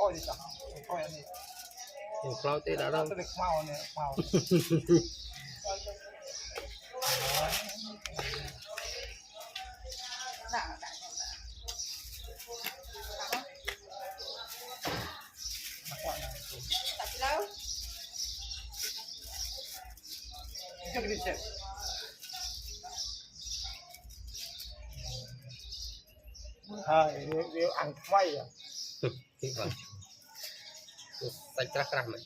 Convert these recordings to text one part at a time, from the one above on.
coi đi chẳng coi anh này cloud tê đã đâu tôi được màu này màu chắc đi xem rêu ăn quay à cái vâng sạch rắc rắc này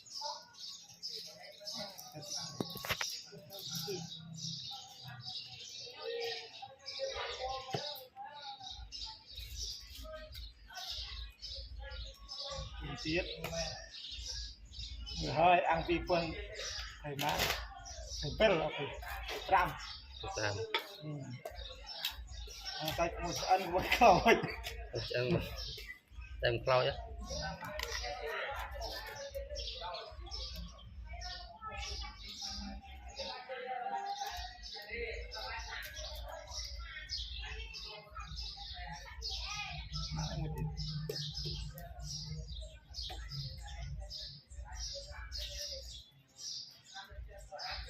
tiết người hơi ăn vi phân thầy má thầy bê là thầy trăm tay một ăn một câu em cloud nhé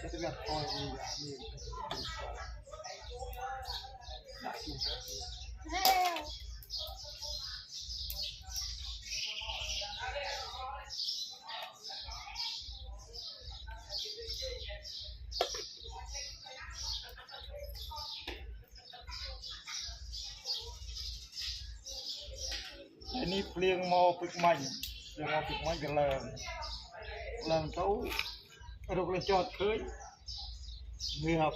kita lihat oh ini ini plieng mau pik manh cái lần cấu rồi lên chọt cưới người học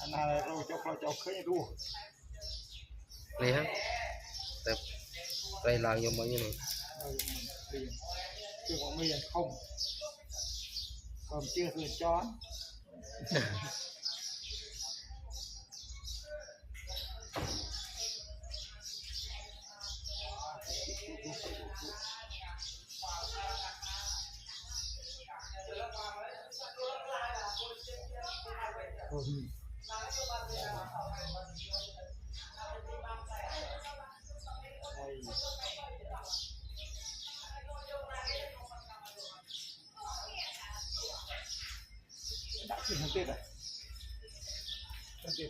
nào rồi cho cưới đua này ha tập đây làm như mấy như này chưa có miền không còn chưa thừa chón đã chỉ hàng tết à hàng tết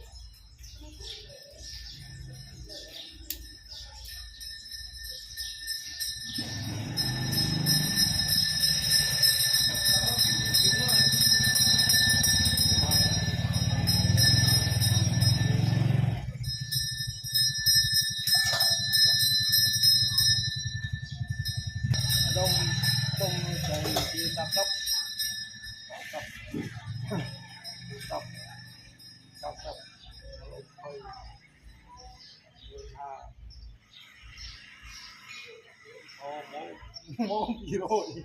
đông cái tam tóc tóc mố gì rồi